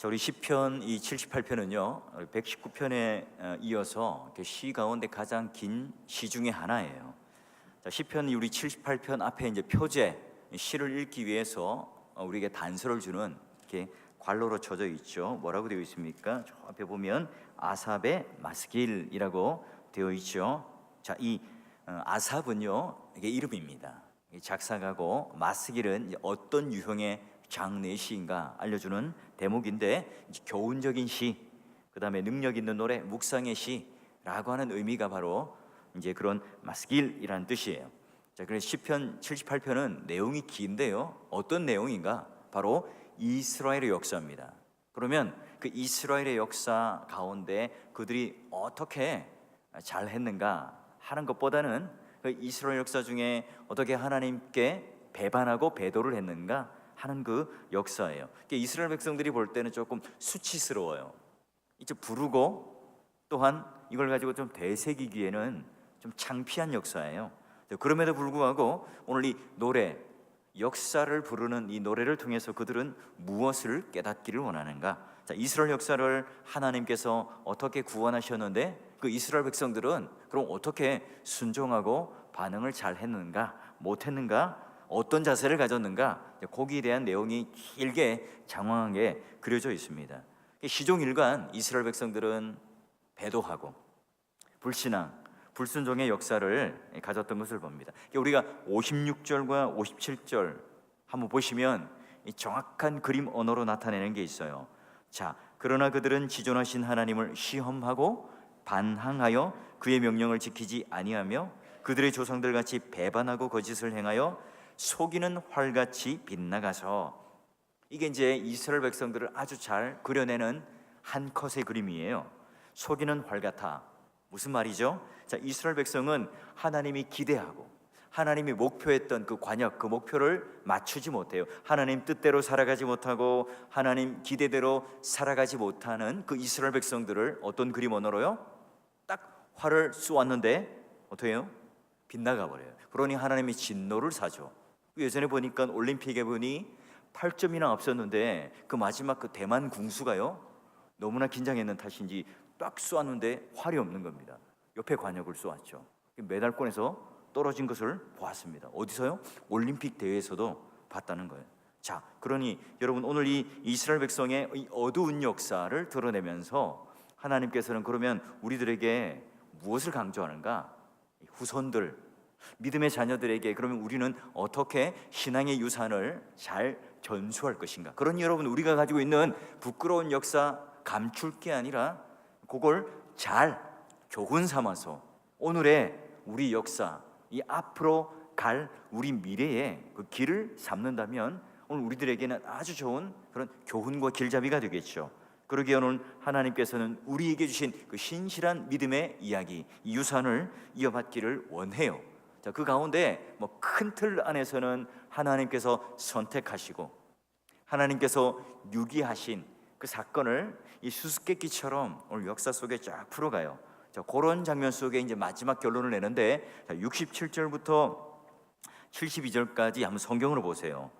자, 우리 시편 이 78편은요 119편에 이어서 시 가운데 가장 긴 시 중에 하나예요. 자, 시편이 우리 78편 앞에 이제 표제 시를 읽기 위해서 우리에게 단서를 주는 이렇게 관로로 쳐져 있죠. 뭐라고 되어 있습니까? 저 앞에 보면 아삽의 마스길이라고 되어 있죠. 자, 이 아삽은요 이게 이름입니다. 작사가고 마스길은 이제 어떤 유형의 장르의 시인가 알려주는 대목인데, 교훈적인 시, 그 다음에 능력 있는 노래, 묵상의 시라고 하는 의미가 바로 이제 그런 마스길이라는 뜻이에요. 자, 그래서 시편 78편은 내용이 긴데요, 어떤 내용인가? 바로 이스라엘의 역사입니다. 그러면 그 이스라엘의 역사 가운데 그들이 어떻게 잘 했는가 하는 것보다는 그 이스라엘 역사 중에 어떻게 하나님께 배반하고 배도를 했는가 하는 그 역사예요. 이스라엘 백성들이 볼 때는 조금 수치스러워요. 이제 부르고 또한 이걸 가지고 좀 되새기기에는 좀 창피한 역사예요. 그럼에도 불구하고 오늘 이 노래, 역사를 부르는 이 노래를 통해서 그들은 무엇을 깨닫기를 원하는가? 자, 이스라엘 역사를 하나님께서 어떻게 구원하셨는데 그 이스라엘 백성들은 그럼 어떻게 순종하고 반응을 잘 했는가, 못했는가, 어떤 자세를 가졌는가, 거기에 대한 내용이 길게 장황하게 그려져 있습니다. 시종일관 이스라엘 백성들은 배도하고 불신앙, 불순종의 역사를 가졌던 것을 봅니다. 우리가 56절과 57절 한번 보시면 정확한 그림 언어로 나타내는 게 있어요. 자, 그러나 그들은 지존하신 하나님을 시험하고 반항하여 그의 명령을 지키지 아니하며 그들의 조상들 같이 배반하고 거짓을 행하여 속이는 활같이 빗나가서, 이게 이제 이스라엘 백성들을 아주 잘 그려내는 한 컷의 그림이에요. 속이는 활 같아. 무슨 말이죠? 자, 이스라엘 백성은 하나님이 기대하고 하나님이 목표했던 그 관역, 그 목표를 맞추지 못해요. 하나님 뜻대로 살아가지 못하고 하나님 기대대로 살아가지 못하는 그 이스라엘 백성들을 어떤 그림 언어로요? 딱 활을 쏘았는데 어떻게 해요? 빗나가 버려요. 그러니 하나님이 진노를 사죠. 예전에 보니까 올림픽에 보니 8점이나 앞섰는데 그 마지막 그 대만 궁수가요, 너무나 긴장했는 탓인지 딱 쏘았는데 활이 없는 겁니다. 옆에 관역을 쏘았죠. 메달권에서 떨어진 것을 보았습니다. 어디서요? 올림픽 대회에서도 봤다는 거예요. 자, 그러니 여러분, 오늘 이 이스라엘 백성의 이 어두운 역사를 드러내면서 하나님께서는 그러면 우리들에게 무엇을 강조하는가? 후손들, 믿음의 자녀들에게 그러면 우리는 어떻게 신앙의 유산을 잘 전수할 것인가? 그러니 여러분, 우리가 가지고 있는 부끄러운 역사 감출 게 아니라 그걸 잘 교훈 삼아서 오늘의 우리 역사, 이 앞으로 갈 우리 미래의 그 길을 삼는다면 오늘 우리들에게는 아주 좋은 그런 교훈과 길잡이가 되겠죠. 그러기에 오늘 하나님께서는 우리에게 주신 그 신실한 믿음의 이야기, 이 유산을 이어받기를 원해요. 자, 그 가운데 큰 틀 안에서는 하나님께서 선택하시고 하나님께서 유기하신 그 사건을 이 수수께끼처럼 오늘 역사 속에 쫙 풀어가요. 자, 그런 장면 속에 이제 마지막 결론을 내는데, 67절부터 72절까지 한번 성경으로 보세요.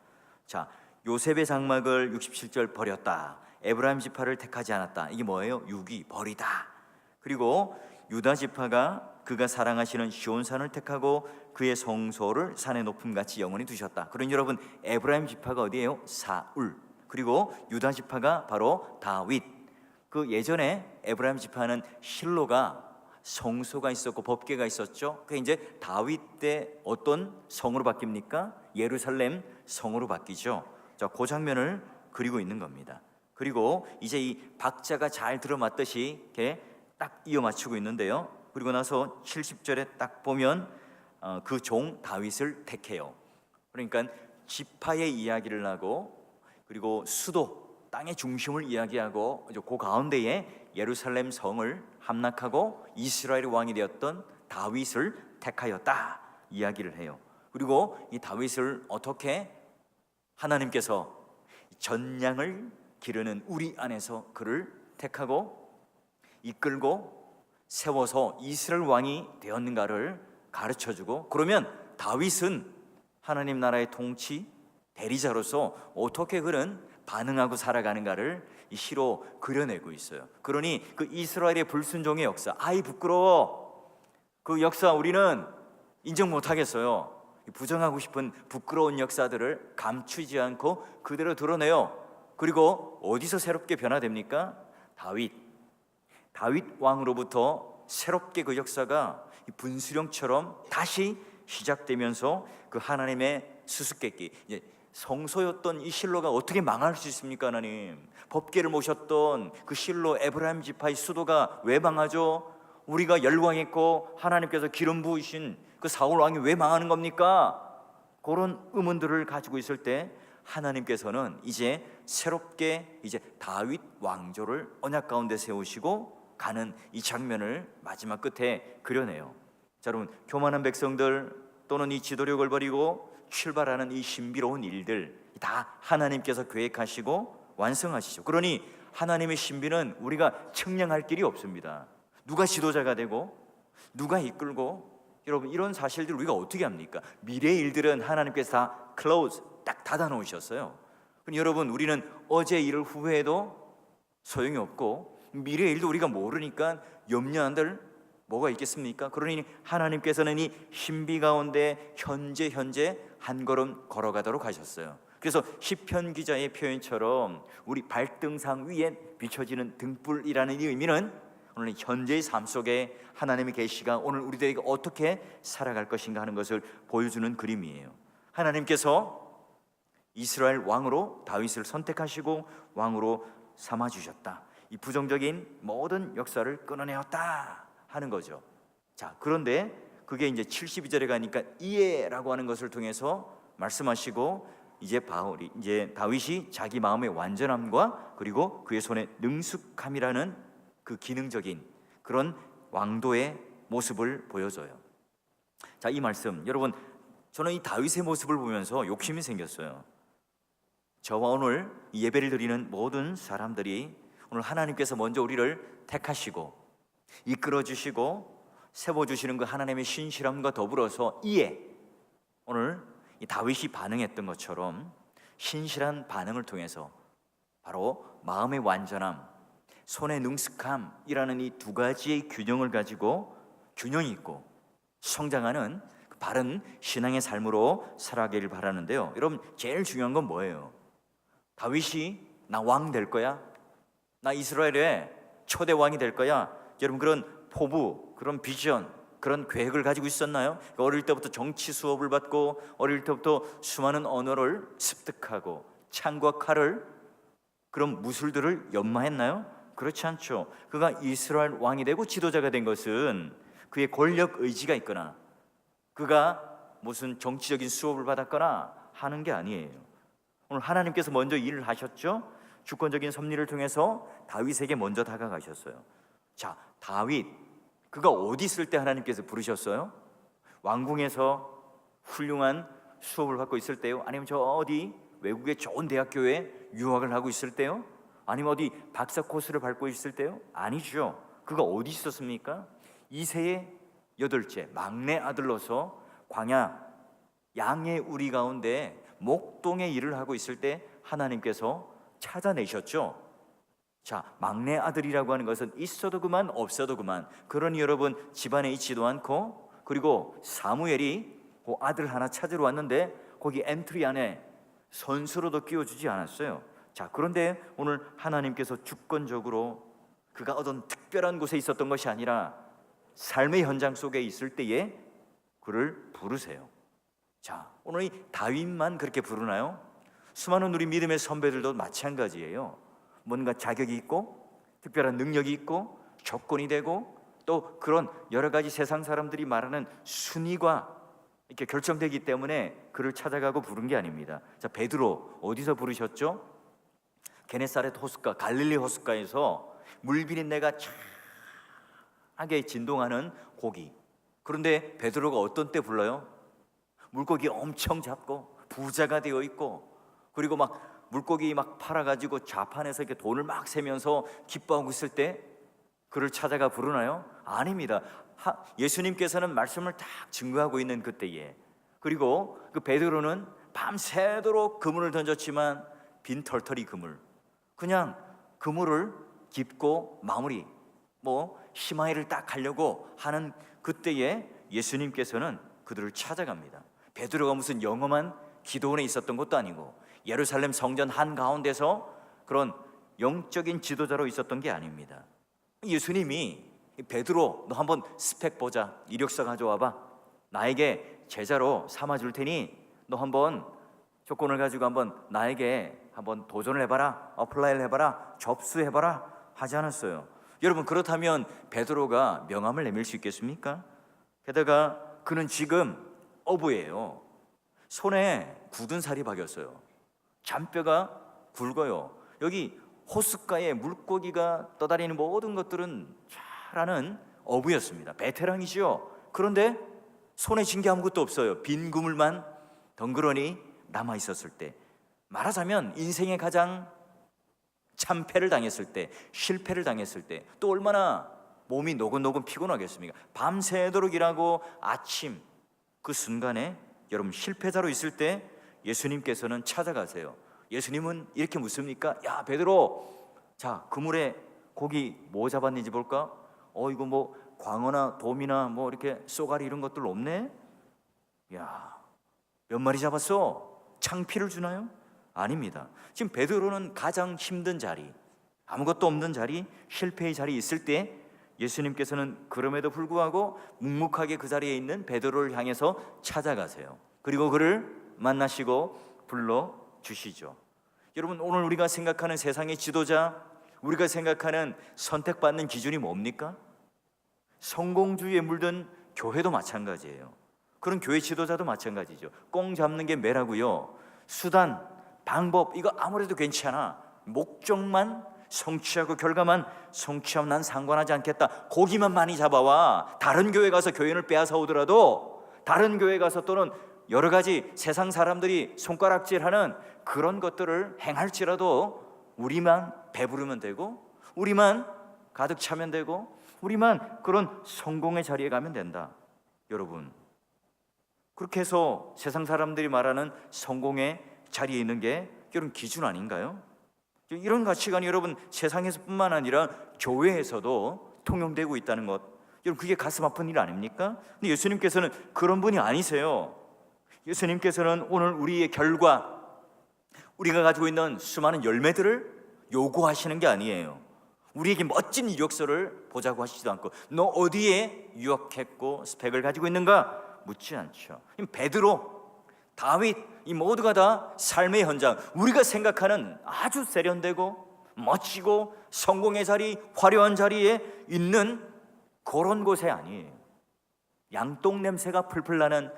자, 요셉의 장막을 67절 버렸다. 에브라임 지파를 택하지 않았다. 이게 뭐예요? 유기, 버리다. 그리고 유다 지파가 그가 사랑하시는 시온산을 택하고 그의 성소를 산의 높음같이 영원히 두셨다. 그러니 여러분, 에브라임 지파가 어디예요? 사울. 그리고 유다 지파가 바로 다윗. 그 예전에 에브라임 지파는 실로가 성소가 있었고 법궤가 있었죠. 그 이제 다윗 때 어떤 성으로 바뀝니까? 예루살렘 성으로 바뀌죠. 자, 그 장면을 그리고 있는 겁니다. 그리고 이제 이 박자가 잘 들어맞듯이 이렇게 딱 이어 맞추고 있는데요. 그리고 나서 70절에 딱 보면 그 종 다윗을 택해요. 그러니까 지파의 이야기를 하고, 그리고 수도, 땅의 중심을 이야기하고, 그 가운데에 예루살렘 성을 함락하고 이스라엘의 왕이 되었던 다윗을 택하였다 이야기를 해요. 그리고 이 다윗을 어떻게 하나님께서 전량을 기르는 우리 안에서 그를 택하고 이끌고 세워서 이스라엘 왕이 되었는가를 가르쳐주고, 그러면 다윗은 하나님 나라의 통치 대리자로서 어떻게 그는 반응하고 살아가는가를 이 시로 그려내고 있어요. 그러니 그 이스라엘의 불순종의 역사, 아이 부끄러워, 그 역사 우리는 인정 못하겠어요. 부정하고 싶은 부끄러운 역사들을 감추지 않고 그대로 드러내요. 그리고 어디서 새롭게 변화됩니까? 다윗 왕으로부터 새롭게 그 역사가 분수령처럼 다시 시작되면서 그 하나님의 수수께끼, 이제 성소였던 이 실로가 어떻게 망할 수 있습니까? 하나님, 법궤를 모셨던 그 실로 에브라임 지파의 수도가 왜 망하죠? 우리가 열광했고 하나님께서 기름 부으신 그 사울 왕이 왜 망하는 겁니까? 그런 의문들을 가지고 있을 때 하나님께서는 이제 새롭게 이제 다윗 왕조를 언약 가운데 세우시고 가는 이 장면을 마지막 끝에 그려내요. 자, 여러분, 교만한 백성들 또는 이 지도력을 버리고 출발하는 이 신비로운 일들 다 하나님께서 계획하시고 완성하시죠. 그러니 하나님의 신비는 우리가 측량할 길이 없습니다. 누가 지도자가 되고 누가 이끌고, 여러분, 이런 사실들 우리가 어떻게 합니까? 미래의 일들은 하나님께서 다 클로즈, 딱 닫아 놓으셨어요. 그럼 여러분, 우리는 어제 일을 후회해도 소용이 없고 미래의 일도 우리가 모르니까 염려한들 뭐가 있겠습니까? 그러니 하나님께서는 이 신비 가운데 현재 한 걸음 걸어가도록 하셨어요. 그래서 시편 기자의 표현처럼 우리 발등상 위에 비춰지는 등불이라는 이 의미는 오늘 현재의 삶 속에 하나님의 계시가 오늘 우리들에게 어떻게 살아갈 것인가 하는 것을 보여주는 그림이에요. 하나님께서 이스라엘 왕으로 다윗을 선택하시고 왕으로 삼아주셨다. 이 부정적인 모든 역사를 끊어내었다 하는 거죠. 자, 그런데 그게 이제 72절에 가니까 이해라고 하는 것을 통해서 말씀하시고 이제 다윗이 자기 마음의 완전함과 그리고 그의 손의 능숙함이라는 그 기능적인 그런 왕도의 모습을 보여줘요. 자, 이 말씀, 여러분, 저는 이 다윗의 모습을 보면서 욕심이 생겼어요. 저와 오늘 예배를 드리는 모든 사람들이 오늘 하나님께서 먼저 우리를 택하시고 이끌어 주시고 세워 주시는 그 하나님의 신실함과 더불어서 오늘 이 다윗이 반응했던 것처럼 신실한 반응을 통해서 바로 마음의 완전함, 손의 능숙함이라는 이 두 가지의 균형을 가지고 균형이 있고 성장하는 바른 신앙의 삶으로 살아가기를 바라는데요. 여러분, 제일 중요한 건 뭐예요? 다윗이 나 왕 될 거야? 나 이스라엘의 초대 왕이 될 거야? 여러분, 그런 포부, 그런 비전, 그런 계획을 가지고 있었나요? 어릴 때부터 정치 수업을 받고 어릴 때부터 수많은 언어를 습득하고 창과 칼을, 그런 무술들을 연마했나요? 그렇지 않죠. 그가 이스라엘 왕이 되고 지도자가 된 것은 그의 권력 의지가 있거나 그가 무슨 정치적인 수업을 받았거나 하는 게 아니에요. 오늘 하나님께서 먼저 일을 하셨죠. 주권적인 섭리를 통해서 다윗에게 먼저 다가가셨어요. 자, 다윗, 그가 어디 있을 때 하나님께서 부르셨어요? 왕궁에서 훌륭한 수업을 받고 있을 때요? 아니면 저 어디 외국의 좋은 대학교에 유학을 하고 있을 때요? 아니면 어디 박사 코스를 밟고 있을 때요? 아니죠. 그가 어디 있었습니까? 이세의 8째 막내 아들로서 광야 양의 우리 가운데 목동의 일을 하고 있을 때 하나님께서 찾아내셨죠. 자, 막내 아들이라고 하는 것은 있어도 그만 없어도 그만. 그러니 여러분, 집안에 있지도 않고, 그리고 사무엘이 그 아들 하나 찾으러 왔는데 거기 엔트리 안에 선수로도 끼워주지 않았어요. 자, 그런데 오늘 하나님께서 주권적으로 그가 어떤 특별한 곳에 있었던 것이 아니라 삶의 현장 속에 있을 때에 그를 부르세요. 자, 오늘 이 다윗만 그렇게 부르나요? 수많은 우리 믿음의 선배들도 마찬가지예요. 뭔가 자격이 있고 특별한 능력이 있고 조건이 되고 또 그런 여러 가지 세상 사람들이 말하는 순위가 이렇게 결정되기 때문에 그를 찾아가고 부른 게 아닙니다. 자, 베드로 어디서 부르셨죠? 게네사렛 호숫가, 갈릴리 호숫가에서 물 비린내가 차게 진동하는 고기. 그런데 베드로가 어떤 때 불러요? 물고기 엄청 잡고 부자가 되어 있고, 그리고 막 물고기 막 팔아가지고 좌판에서 이렇게 돈을 막 세면서 기뻐하고 있을 때 그를 찾아가 부르나요? 아닙니다. 예수님께서는 말씀을 딱 증거하고 있는 그때에, 그리고 그 베드로는 밤새도록 그물을 던졌지만 빈 털털이 그물, 그냥 그물을 깁고 마무리, 심마이를 딱 가려고 하는 그때에 예수님께서는 그들을 찾아갑니다. 베드로가 무슨 영험한 기도원에 있었던 것도 아니고 예루살렘 성전 한가운데서 그런 영적인 지도자로 있었던 게 아닙니다. 예수님이 베드로, 너 한번 스펙 보자, 이력서 가져와봐, 나에게 제자로 삼아줄 테니 너 한번 조건을 가지고 한번 나에게 한번 도전을 해봐라, 어플라이를 해봐라, 접수해봐라 하지 않았어요. 여러분, 그렇다면 베드로가 명함을 내밀 수 있겠습니까? 게다가 그는 지금 어부예요. 손에 굳은 살이 박였어요. 잔뼈가 굵어요. 여기 호숫가에 물고기가 떠다니는 모든 것들은 잘 아는 어부였습니다. 베테랑이죠. 그런데 손에 쥔 게 아무것도 없어요. 빈 그물만 덩그러니 남아 있었을 때, 말하자면 인생의 가장 참패를 당했을 때, 실패를 당했을 때, 또 얼마나 몸이 노곤노곤 피곤하겠습니까? 밤새도록 일하고 아침 그 순간에 여러분 실패자로 있을 때 예수님께서는 찾아가세요. 예수님은 이렇게 묻습니까? 야 베드로, 자 그물에 고기 뭐 잡았는지 볼까? 이거 광어나 돔이나 이렇게 쏘가리 이런 것들 없네? 야, 몇 마리 잡았어? 창피를 주나요? 아닙니다. 지금 베드로는 가장 힘든 자리, 아무것도 없는 자리, 실패의 자리에 있을 때 예수님께서는 그럼에도 불구하고 묵묵하게 그 자리에 있는 베드로를 향해서 찾아가세요. 그리고 그를 만나시고 불러주시죠. 여러분, 오늘 우리가 생각하는 세상의 지도자, 우리가 생각하는 선택받는 기준이 뭡니까? 성공주의에 물든 교회도 마찬가지예요. 그런 교회 지도자도 마찬가지죠. 꽁 잡는 게 매라고요. 수단, 방법 이거 아무래도 괜찮아. 목적만 성취하고 결과만 성취하면 난 상관하지 않겠다. 고기만 많이 잡아와. 다른 교회 가서 교인을 빼앗아 오더라도, 다른 교회 가서 또는 여러 가지 세상 사람들이 손가락질하는 그런 것들을 행할지라도 우리만 배부르면 되고, 우리만 가득 차면 되고, 우리만 그런 성공의 자리에 가면 된다. 여러분, 그렇게 해서 세상 사람들이 말하는 성공의 자리에 있는 게 여러분 기준 아닌가요? 이런 가치관이 여러분 세상에서뿐만 아니라 교회에서도 통용되고 있다는 것, 여러분 그게 가슴 아픈 일 아닙니까? 근데 예수님께서는 그런 분이 아니세요. 예수님께서는 오늘 우리의 결과, 우리가 가지고 있는 수많은 열매들을 요구하시는 게 아니에요. 우리에게 멋진 이력서를 보자고 하시지도 않고, 너 어디에 유학했고 스펙을 가지고 있는가 묻지 않죠. 베드로, 다윗, 이 모두가 다 삶의 현장, 우리가 생각하는 아주 세련되고 멋지고 성공의 자리, 화려한 자리에 있는 그런 곳에 아니에요. 양똥 냄새가 풀풀 나는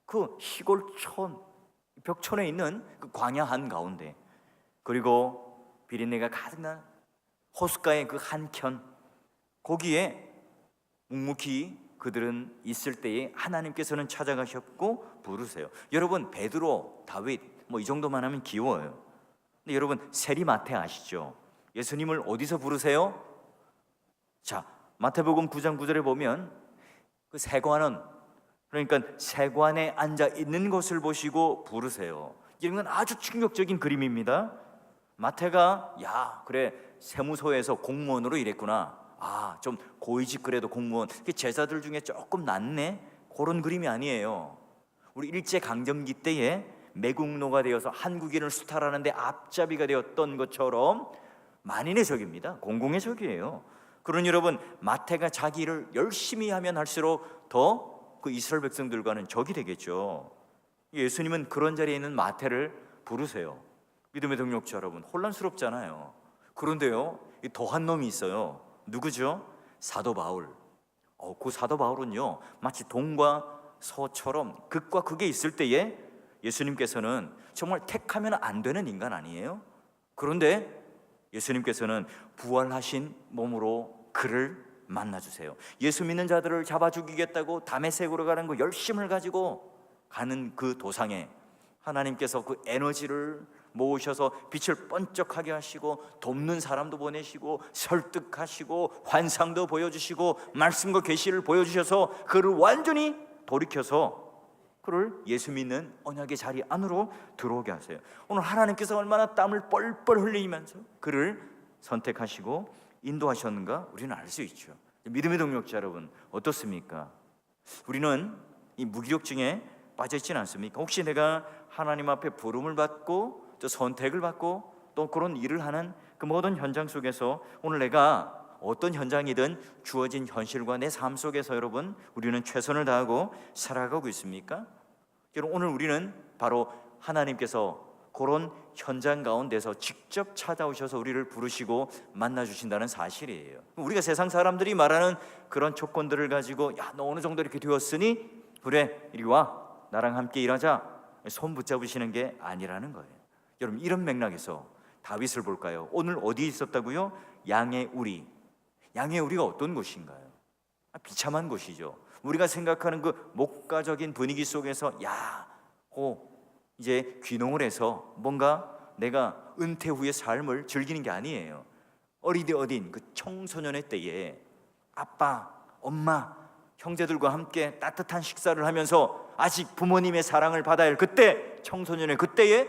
그 시골촌, 벽촌에 있는 그 광야 한가운데, 그리고 비린내가 가득 난 호숫가의 그 한켠, 거기에 묵묵히 그들은 있을 때에 하나님께서는 찾아가셨고 부르세요. 여러분, 베드로, 다윗 이 정도만 하면 귀여워요. 근데 여러분, 세리마태 아시죠? 예수님을 어디서 부르세요? 자, 마태복음 9장 9절에 보면 그 세관원, 그러니까 세관에 앉아 있는 것을 보시고 부르세요. 이런 건 아주 충격적인 그림입니다. 마태가 야 그래 세무서에서 공무원으로 일했구나, 좀 고위직 그래도 공무원, 제자들 중에 조금 낫네, 그런 그림이 아니에요. 우리 일제강점기 때에 매국노가 되어서 한국인을 수탈하는데 앞잡이가 되었던 것처럼 만인의 적입니다. 공공의 적이에요. 그러니 여러분, 마태가 자기 일을 열심히 하면 할수록 더 그 이스라엘 백성들과는 적이 되겠죠. 예수님은 그런 자리에 있는 마태를 부르세요. 믿음의 동력자 여러분, 혼란스럽잖아요. 그런데요, 더한 놈이 있어요. 누구죠? 사도 바울. 그 사도 바울은요, 마치 동과 서처럼 극과 극에 있을 때에 예수님께서는 정말 택하면 안 되는 인간 아니에요? 그런데 예수님께서는 부활하신 몸으로 그를 만나주세요. 예수 믿는 자들을 잡아 죽이겠다고 다메섹으로 가는 그 열심을 가지고 가는 그 도상에 하나님께서 그 에너지를 모으셔서 빛을 번쩍하게 하시고 돕는 사람도 보내시고 설득하시고 환상도 보여주시고 말씀과 계시를 보여주셔서 그를 완전히 돌이켜서 그를 예수 믿는 언약의 자리 안으로 들어오게 하세요. 오늘 하나님께서 얼마나 땀을 뻘뻘 흘리면서 그를 선택하시고 인도하셨는가 우리는 알 수 있죠. 믿음의 동력자 여러분, 어떻습니까? 우리는 이 무기력증에 빠져 있지는 않습니까? 혹시 내가 하나님 앞에 부름을 받고 또 선택을 받고 또 그런 일을 하는 그 모든 현장 속에서 오늘 내가 어떤 현장이든 주어진 현실과 내 삶 속에서 여러분 우리는 최선을 다하고 살아가고 있습니까? 여러분, 오늘 우리는 바로 하나님께서 그런 현장 가운데서 직접 찾아오셔서 우리를 부르시고 만나주신다는 사실이에요. 우리가 세상 사람들이 말하는 그런 조건들을 가지고 야, 너 어느 정도 이렇게 되었으니 그래 이리 와 나랑 함께 일하자 손 붙잡으시는 게 아니라는 거예요. 여러분, 이런 맥락에서 다윗을 볼까요? 오늘 어디 있었다고요? 양의 우리. 양의 우리가 어떤 곳인가요? 비참한 곳이죠. 우리가 생각하는 그 목가적인 분위기 속에서 이제 귀농을 해서 뭔가 내가 은퇴 후의 삶을 즐기는 게 아니에요. 어린 그 청소년의 때에 아빠, 엄마, 형제들과 함께 따뜻한 식사를 하면서 아직 부모님의 사랑을 받아야 할 그때, 청소년의 그때에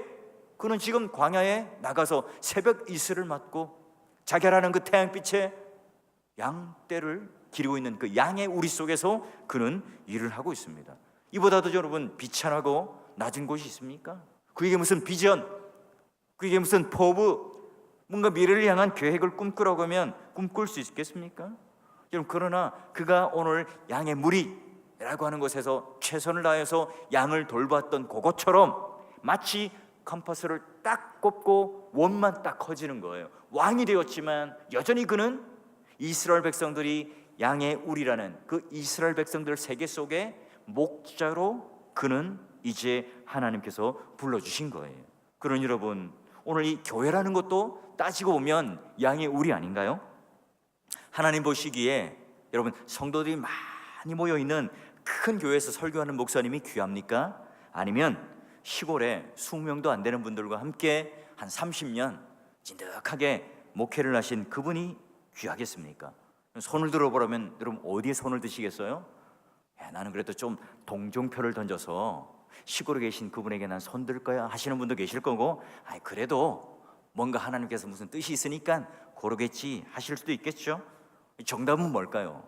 그는 지금 광야에 나가서 새벽 이슬을 맞고 자결하는 그 태양빛에 양떼를 기르고 있는 그 양의 우리 속에서 그는 일을 하고 있습니다. 이보다도 여러분 비천하고 낮은 곳이 있습니까? 그에게 무슨 비전, 그에게 무슨 포부, 뭔가 미래를 향한 계획을 꿈꾸라고 하면 꿈꿀 수 있겠습니까? 여러분, 그러나 그가 오늘 양의 무리라고 하는 곳에서 최선을 다해서 양을 돌봤던 그것처럼 마치 컴퍼스를 딱 꼽고 원만 딱 커지는 거예요. 왕이 되었지만 여전히 그는 이스라엘 백성들이 양의 우리라는 그 이스라엘 백성들 세계 속에 목자로 그는 이제 하나님께서 불러주신 거예요. 그러니 여러분, 오늘 이 교회라는 것도 따지고 보면 양의 우리 아닌가요? 하나님 보시기에 여러분 성도들이 많이 모여있는 큰 교회에서 설교하는 목사님이 귀합니까? 아니면 시골에 20명도 안 되는 분들과 함께 한 30년 진득하게 목회를 하신 그분이 귀하겠습니까? 손을 들어보라면 여러분 어디에 손을 드시겠어요? 나는 그래도 좀 동정표를 던져서 시골에 계신 그분에게 난 손 들 거야 하시는 분도 계실 거고, 그래도 뭔가 하나님께서 무슨 뜻이 있으니까 고르겠지 하실 수도 있겠죠. 정답은 뭘까요?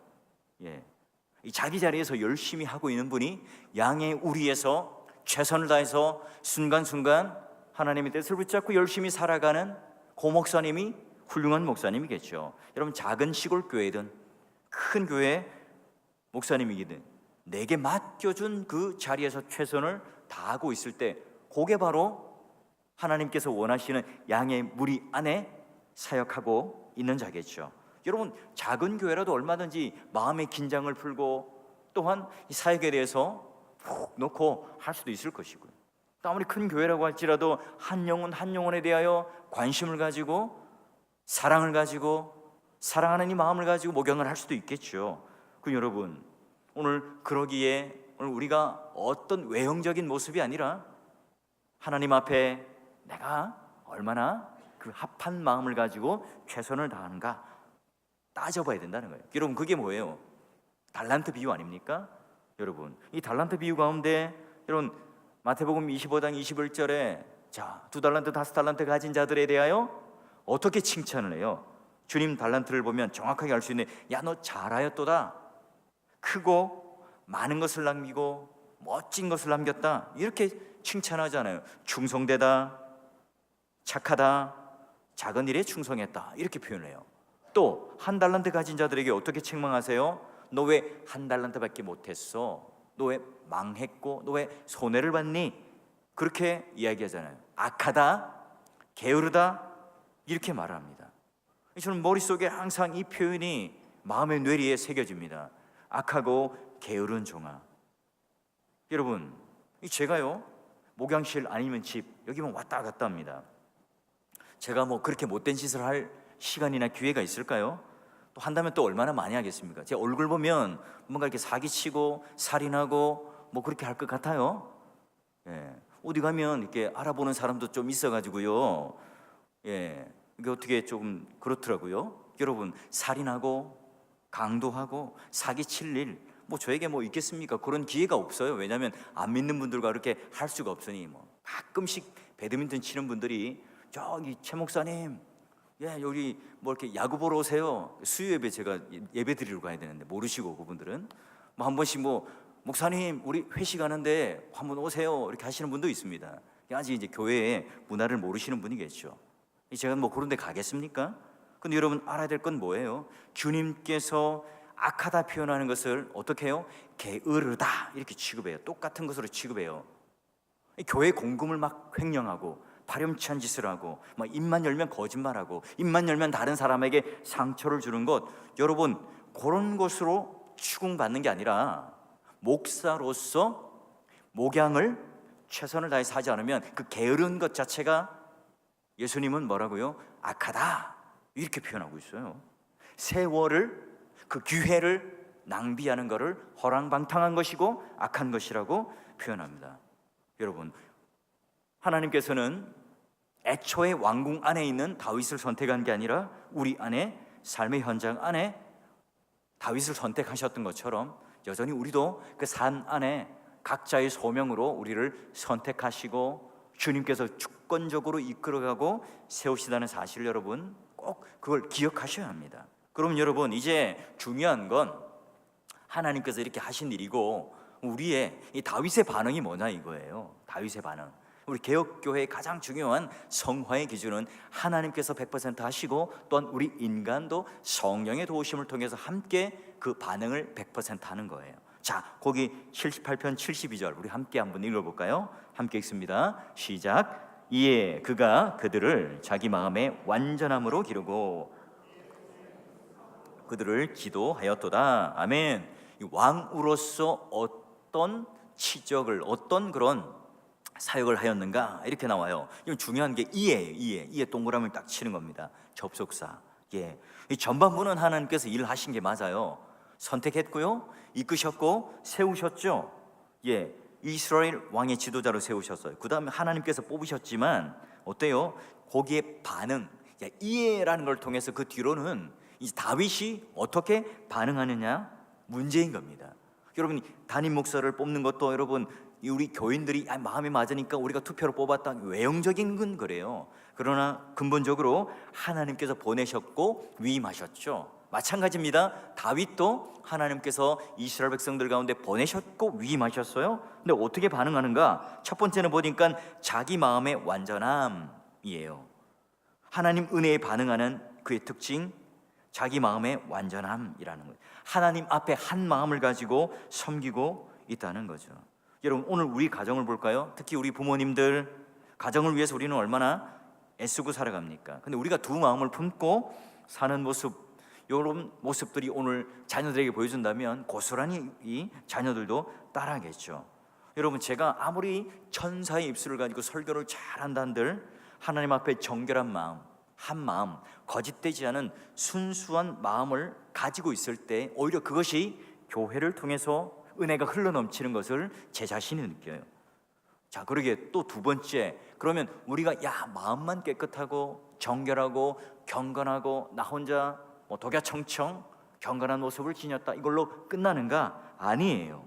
이 자기 자리에서 열심히 하고 있는 분이 양의 우리에서 최선을 다해서 순간순간 하나님의 뜻을 붙잡고 열심히 살아가는 고 목사님이 훌륭한 목사님이겠죠. 여러분, 작은 시골 교회든 큰 교회 목사님이든 내게 맡겨준 그 자리에서 최선을 다하고 있을 때 그게 바로 하나님께서 원하시는 양의 무리 안에 사역하고 있는 자겠죠. 여러분, 작은 교회라도 얼마든지 마음의 긴장을 풀고 또한 이 사역에 대해서 푹 놓고 할 수도 있을 것이고요. 또 아무리 큰 교회라고 할지라도 한 영혼 한 영혼에 대하여 관심을 가지고 사랑을 가지고 사랑하는 이 마음을 가지고 목양을 할 수도 있겠죠. 그 여러분, 오늘 그러기에 오늘 우리가 어떤 외형적인 모습이 아니라 하나님 앞에 내가 얼마나 그 합한 마음을 가지고 최선을 다하는가 따져봐야 된다는 거예요. 여러분, 그게 뭐예요? 달란트 비유 아닙니까? 여러분, 이 달란트 비유 가운데 여러분 마태복음 25장 21절에 자, 2달란트 5달란트 가진 자들에 대하여 어떻게 칭찬을 해요? 주님 달란트를 보면 정확하게 알 수 있는, 야, 너 잘하였도다. 크고 많은 것을 남기고 멋진 것을 남겼다. 이렇게 칭찬하잖아요. 충성되다, 착하다, 작은 일에 충성했다. 이렇게 표현해요. 또 한 달란트 가진 자들에게 어떻게 책망하세요? 너 왜 한 달란트밖에 못했어? 너 왜 망했고 너 왜 손해를 봤니? 그렇게 이야기하잖아요. 악하다, 게으르다 이렇게 말합니다. 저는 머릿속에 항상 이 표현이 마음의 뇌리에 새겨집니다. 악하고 게으른 종아. 여러분, 제가요 목양실 아니면 집 여기만 왔다 갔다 합니다. 제가 뭐 그렇게 못된 짓을 할 시간이나 기회가 있을까요? 또 한다면 또 얼마나 많이 하겠습니까? 제 얼굴 보면 뭔가 이렇게 사기치고 살인하고 뭐 그렇게 할 것 같아요. 어디 가면 이렇게 알아보는 사람도 좀 있어가지고요. 이게 어떻게 좀 그렇더라고요. 여러분, 살인하고 강도하고 사기칠 일 뭐 저에게 뭐 있겠습니까? 그런 기회가 없어요. 왜냐하면 안 믿는 분들과 그렇게 할 수가 없으니. 뭐 가끔씩 배드민턴 치는 분들이 저기 최 목사님, 예, 여기 뭐 이렇게 야구 보러 오세요. 수요 예배 제가 예배 드리러 가야 되는데 모르시고 그분들은 뭐 한 번씩 뭐 목사님 우리 회식하는데 한번 오세요 이렇게 하시는 분도 있습니다. 아직 이제 교회의 문화를 모르시는 분이 계시죠. 제가 뭐 그런 데 가겠습니까? 근데 여러분 알아야 될 건 뭐예요? 주님께서 악하다 표현하는 것을 어떻게 해요? 게으르다 이렇게 취급해요. 똑같은 것으로 취급해요. 교회 공금을 막 횡령하고 파렴치한 짓을 하고 막 입만 열면 거짓말하고 입만 열면 다른 사람에게 상처를 주는 것, 여러분 그런 것으로 추궁받는 게 아니라 목사로서 목양을 최선을 다해서 하지 않으면 그 게으른 것 자체가 예수님은 뭐라고요? 악하다 이렇게 표현하고 있어요. 세월을, 그 기회를 낭비하는 것을 허랑방탕한 것이고 악한 것이라고 표현합니다. 여러분, 하나님께서는 애초에 왕궁 안에 있는 다윗을 선택한 게 아니라 우리 안에, 삶의 현장 안에 다윗을 선택하셨던 것처럼 여전히 우리도 그 산 안에 각자의 소명으로 우리를 선택하시고 주님께서 주권적으로 이끌어가고 세우시다는 사실을 여러분 꼭 그걸 기억하셔야 합니다. 그럼 여러분, 이제 중요한 건 하나님께서 이렇게 하신 일이고 우리의 이 다윗의 반응이 뭐냐 이거예요. 다윗의 반응. 우리 개혁교회의 가장 중요한 성화의 기준은 하나님께서 100% 하시고 또한 우리 인간도 성령의 도우심을 통해서 함께 그 반응을 100% 하는 거예요. 자, 거기 78편 72절 우리 함께 한번 읽어볼까요? 함께 읽습니다. 시작. 이에 그가 그들을 자기 마음의 완전함으로 기르고 그들을 기도하였도다. 아멘. 왕으로서 어떤 치적을, 어떤 그런 사역을 하였는가 이렇게 나와요. 이건 중요한 게 이에예요. 이에 동그라미를 딱 치는 겁니다. 접속사. 예. 이 전반부는 하나님께서 일을 하신 게 맞아요. 선택했고요, 이끄셨고 세우셨죠. 예. 이스라엘 왕의 지도자로 세우셨어요. 그 다음에 하나님께서 뽑으셨지만 어때요? 거기에 반응, 이해라는 걸 통해서 그 뒤로는 이 다윗이 어떻게 반응하느냐 문제인 겁니다. 여러분, 담임 목사를 뽑는 것도 여러분 우리 교인들이 마음에 맞으니까 우리가 투표로 뽑았다, 외형적인 건 그래요. 그러나 근본적으로 하나님께서 보내셨고 위임하셨죠. 마찬가지입니다. 다윗도 하나님께서 이스라엘 백성들 가운데 보내셨고 위임하셨어요. 근데 어떻게 반응하는가? 첫 번째는 보니까 자기 마음의 완전함이에요. 하나님 은혜에 반응하는 그의 특징, 자기 마음의 완전함이라는 거예요. 하나님 앞에 한 마음을 가지고 섬기고 있다는 거죠. 여러분, 오늘 우리 가정을 볼까요? 특히 우리 부모님들 가정을 위해서 우리는 얼마나 애쓰고 살아갑니까? 근데 우리가 두 마음을 품고 사는 모습, 이런 모습들이 오늘 자녀들에게 보여준다면 고스란히 이 자녀들도 따라하겠죠. 여러분, 제가 아무리 천사의 입술을 가지고 설교를 잘한다는들 하나님 앞에 정결한 마음, 한 마음, 거짓되지 않은 순수한 마음을 가지고 있을 때 오히려 그것이 교회를 통해서 은혜가 흘러넘치는 것을 제 자신이 느껴요. 자, 그러게 또 두 번째, 그러면 우리가 마음만 깨끗하고 정결하고 경건하고 나 혼자 독야청청 경건한 모습을 지녔다, 이걸로 끝나는가? 아니에요.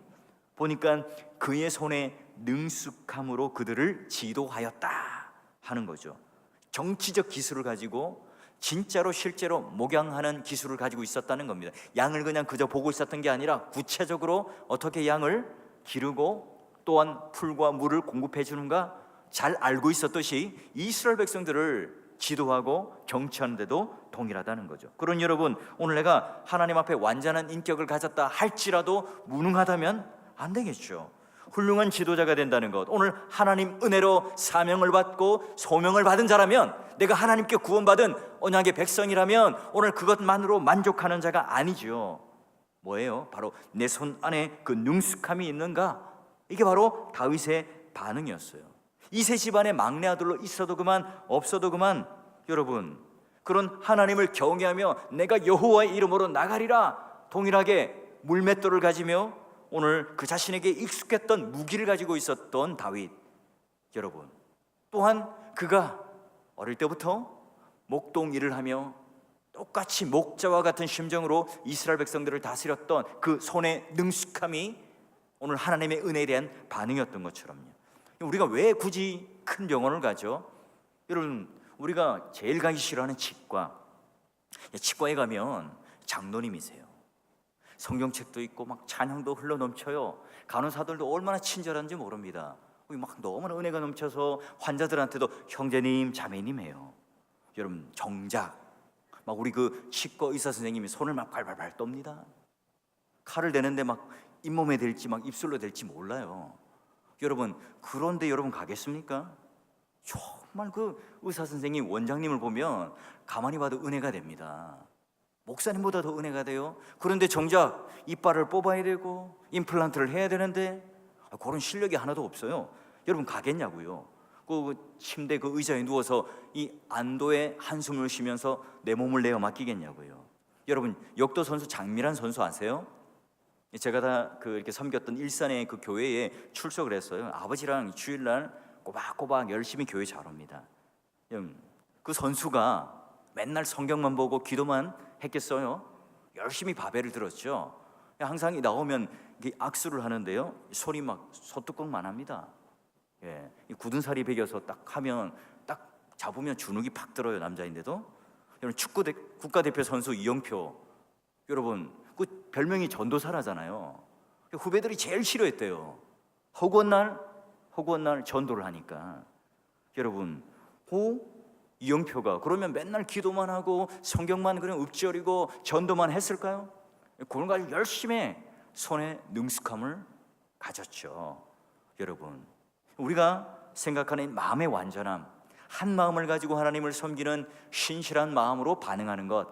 보니까 그의 손에 능숙함으로 그들을 지도하였다 하는 거죠. 정치적 기술을 가지고 진짜로 실제로 목양하는 기술을 가지고 있었다는 겁니다. 양을 그냥 그저 보고 있었던 게 아니라 구체적으로 어떻게 양을 기르고 또한 풀과 물을 공급해 주는가 잘 알고 있었듯이 이스라엘 백성들을 지도하고 정치하는 데도 동일하다는 거죠. 그런 여러분, 오늘 내가 하나님 앞에 완전한 인격을 가졌다 할지라도 무능하다면 안 되겠죠. 훌륭한 지도자가 된다는 것, 오늘 하나님 은혜로 사명을 받고 소명을 받은 자라면, 내가 하나님께 구원받은 언약의 백성이라면 오늘 그것만으로 만족하는 자가 아니죠. 뭐예요? 바로 내 손 안에 그 능숙함이 있는가? 이게 바로 다윗의 반응이었어요. 이세 집안의 막내 아들로 있어도 그만 없어도 그만, 여러분 그런 하나님을 경외하며 내가 여호와의 이름으로 나가리라 동일하게 물맷돌을 가지며 오늘 그 자신에게 익숙했던 무기를 가지고 있었던 다윗, 여러분 또한 그가 어릴 때부터 목동 일을 하며 똑같이 목자와 같은 심정으로 이스라엘 백성들을 다스렸던 그 손의 능숙함이 오늘 하나님의 은혜에 대한 반응이었던 것처럼요. 우리가 왜 굳이 큰 병원을 가죠? 여러분, 우리가 제일 가기 싫어하는 치과. 치과에 가면 장로님이세요. 성경책도 있고 막 찬양도 흘러 넘쳐요. 간호사들도 얼마나 친절한지 모릅니다. 막 너무나 은혜가 넘쳐서 환자들한테도 형제님, 자매님 해요. 여러분, 정작 막 우리 그 치과 의사 선생님이 손을 막 발발발 떱니다. 칼을 대는데 막 잇몸에 댈지 막 입술로 댈지 몰라요. 여러분, 그런데 여러분 가겠습니까? 정말 그 의사 선생님, 원장님을 보면 가만히 봐도 은혜가 됩니다. 목사님보다 더 은혜가 돼요. 그런데 정작 이빨을 뽑아야 되고 임플란트를 해야 되는데 그런 실력이 하나도 없어요. 여러분 가겠냐고요? 그 침대 그 의자에 누워서 이 안도의 한숨을 쉬면서 내 몸을 내어 맡기겠냐고요? 여러분, 역도 선수 장미란 선수 아세요? 제가 다 이렇게 섬겼던 일산의 그 교회에 출석을 했어요. 아버지랑 주일날 꼬박꼬박 열심히 교회 잘 옵니다. 그 선수가 맨날 성경만 보고 기도만 했겠어요? 열심히 바벨을 들었죠. 항상 나오면 악수를 하는데요, 손이 막 소뚜껑만 합니다. 굳은 살이 배겨서 딱 하면 딱 잡으면 주눅이 팍 들어요, 남자인데도. 여러분, 축구 국가대표 선수 이영표, 여러분 그 별명이 전도사라잖아요. 후배들이 제일 싫어했대요. 허구한 날 전도를 하니까. 여러분, 이영표가 그러면 맨날 기도만 하고 성경만 그냥 읊조리고 전도만 했을까요? 그런 거 아주 열심히 손에 능숙함을 가졌죠. 여러분, 우리가 생각하는 마음의 완전함, 한 마음을 가지고 하나님을 섬기는 신실한 마음으로 반응하는 것,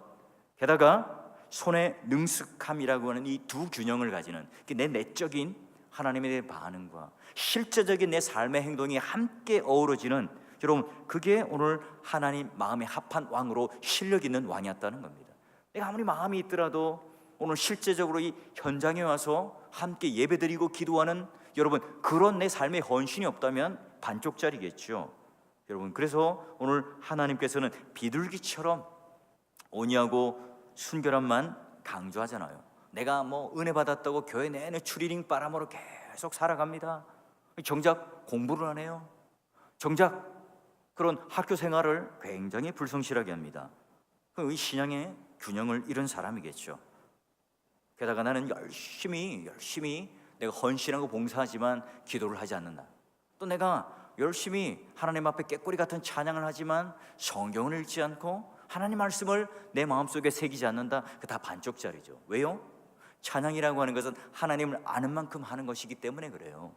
게다가 손의 능숙함이라고 하는 이 두 균형을 가지는 내 내적인 하나님에 대한 반응과 실제적인 내 삶의 행동이 함께 어우러지는, 여러분, 그게 오늘 하나님 마음에 합한 왕으로 실력 있는 왕이었다는 겁니다. 내가 아무리 마음이 있더라도 오늘 실제적으로 이 현장에 와서 함께 예배드리고 기도하는, 여러분, 그런 내 삶의 헌신이 없다면 반쪽짜리겠죠. 여러분, 그래서 오늘 하나님께서는 비둘기처럼 온유하고 순결함만 강조하잖아요. 내가 은혜 받았다고 교회 내내 추리닝 바람으로 계속 살아갑니다. 정작 공부를 안 해요. 정작 그런 학교 생활을 굉장히 불성실하게 합니다. 이 신앙의 균형을 잃은 사람이겠죠. 게다가 나는 열심히 내가 헌신하고 봉사하지만 기도를 하지 않는다. 또 내가 열심히 하나님 앞에 꾀꼬리 같은 찬양을 하지만 성경을 읽지 않고 하나님 말씀을 내 마음속에 새기지 않는다. 그 다 반쪽짜리죠. 왜요? 찬양이라고 하는 것은 하나님을 아는 만큼 하는 것이기 때문에 그래요.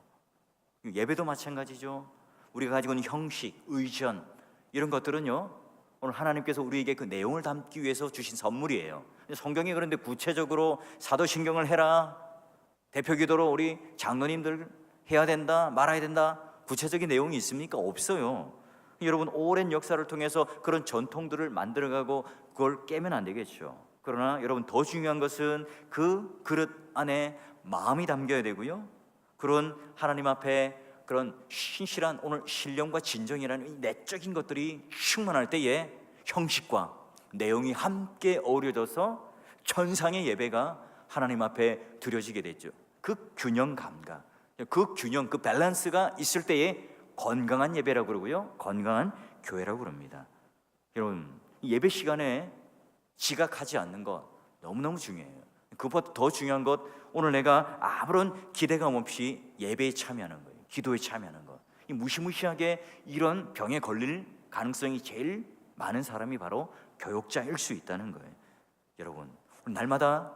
예배도 마찬가지죠. 우리가 가지고 있는 형식, 의전, 이런 것들은요, 오늘 하나님께서 우리에게 그 내용을 담기 위해서 주신 선물이에요. 성경에 그런데 구체적으로 사도신경을 해라, 대표기도로 우리 장로님들 해야 된다, 말아야 된다, 구체적인 내용이 있습니까? 없어요. 여러분, 오랜 역사를 통해서 그런 전통들을 만들어가고 그걸 깨면 안 되겠죠. 그러나 여러분, 더 중요한 것은 그 그릇 안에 마음이 담겨야 되고요, 그런 하나님 앞에 그런 신실한 오늘 신령과 진정이라는 이 내적인 것들이 충만할 때에 형식과 내용이 함께 어우러져서 천상의 예배가 하나님 앞에 드려지게 됐죠. 그 균형 감각, 그 균형, 그 밸런스가 있을 때에 건강한 예배라고 그러고요, 건강한 교회라고 그럽니다. 여러분, 예배 시간에 지각하지 않는 것 너무너무 중요해요. 그것보다 더 중요한 것, 오늘 내가 아무런 기대감 없이 예배에 참여하는 거예요. 기도에 참여하는 것. 이 무시무시하게 이런 병에 걸릴 가능성이 제일 많은 사람이 바로 교역자일 수 있다는 거예요. 여러분, 날마다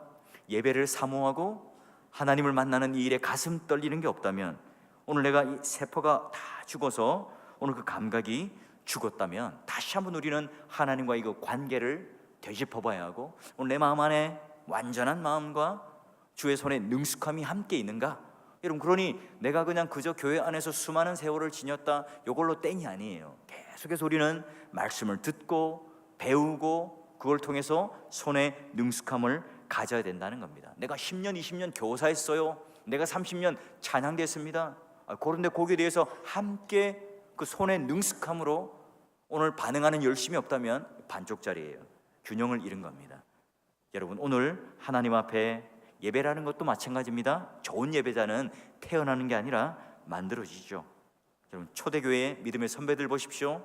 예배를 사모하고 하나님을 만나는 이 일에 가슴 떨리는 게 없다면, 오늘 내가 이 세포가 다 죽어서 오늘 그 감각이 죽었다면 다시 한번 우리는 하나님과 이 관계를 되짚어 봐야 하고, 오늘 내 마음 안에 완전한 마음과 주의 손에 능숙함이 함께 있는가? 여러분, 그러니 내가 그냥 그저 교회 안에서 수많은 세월을 지녔다, 이걸로 땡이 아니에요. 계속해서 우리는 말씀을 듣고 배우고 그걸 통해서 손에 능숙함을 가져야 된다는 겁니다. 내가 10년, 20년 교사했어요. 내가 30년 찬양됐습니다. 그런데 거기에 대해서 함께 그 손의 능숙함으로 오늘 반응하는 열심이 없다면 반쪽짜리예요. 균형을 잃은 겁니다. 여러분, 오늘 하나님 앞에 예배라는 것도 마찬가지입니다. 좋은 예배자는 태어나는 게 아니라 만들어지죠. 여러분, 초대교회의 믿음의 선배들 보십시오.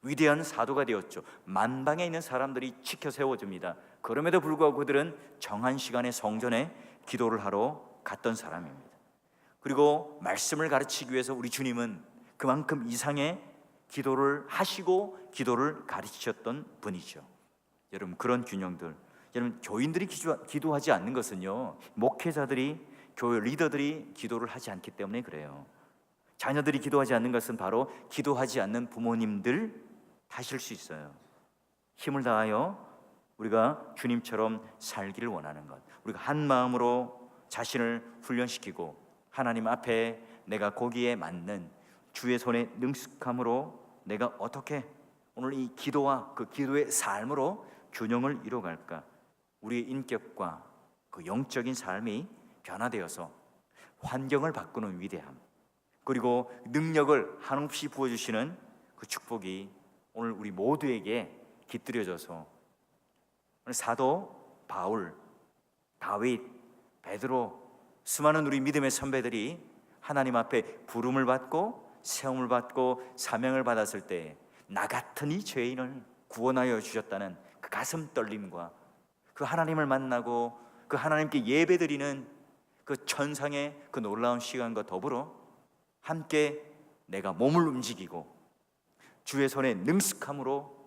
위대한 사도가 되었죠. 만방에 있는 사람들이 지켜 세워집니다. 그럼에도 불구하고 그들은 정한 시간에 성전에 기도를 하러 갔던 사람입니다. 그리고 말씀을 가르치기 위해서 우리 주님은 그만큼 이상의 기도를 하시고 기도를 가르치셨던 분이죠. 여러분, 그런 균형들, 여러분, 교인들이 기도하지 않는 것은요, 목회자들이, 교회 리더들이 기도를 하지 않기 때문에 그래요. 자녀들이 기도하지 않는 것은 바로 기도하지 않는 부모님들 탓일 수 있어요. 힘을 다하여 우리가 주님처럼 살기를 원하는 것, 우리가 한 마음으로 자신을 훈련시키고 하나님 앞에 내가 거기에 맞는 주의 손에 능숙함으로 내가 어떻게 오늘 이 기도와 그 기도의 삶으로 균형을 이뤄갈까? 우리의 인격과 그 영적인 삶이 변화되어서 환경을 바꾸는 위대함, 그리고 능력을 한없이 부어주시는 그 축복이 오늘 우리 모두에게 깃들여져서 오늘 사도 바울, 다윗, 베드로, 수많은 우리 믿음의 선배들이 하나님 앞에 부름을 받고 세움을 받고 사명을 받았을 때 나 같은 이 죄인을 구원하여 주셨다는 그 가슴 떨림과 그 하나님을 만나고 그 하나님께 예배드리는 그 천상의 그 놀라운 시간과 더불어 함께 내가 몸을 움직이고 주의 손에 능숙함으로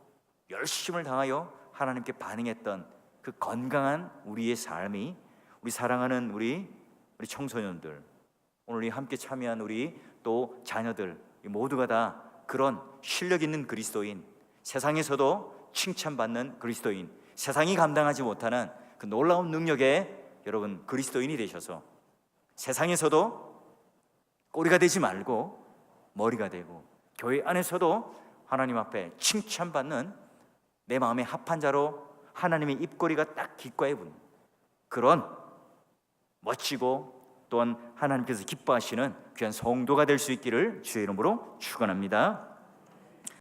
열심을 다하여 하나님께 반응했던 그 건강한 우리의 삶이, 우리 사랑하는 우리 청소년들, 오늘 이 함께 참여한 우리 또 자녀들 모두가 다 그런 실력 있는 그리스도인, 세상에서도 칭찬받는 그리스도인, 세상이 감당하지 못하는 그 놀라운 능력의 여러분 그리스도인이 되셔서 세상에서도 꼬리가 되지 말고 머리가 되고 교회 안에서도 하나님 앞에 칭찬받는 내 마음의 합한 자로 하나님의 입꼬리가 딱 귓가에 붙는 그런 멋지고 또한 하나님께서 기뻐하시는 귀한 성도가 될 수 있기를 주의 이름으로 축원합니다.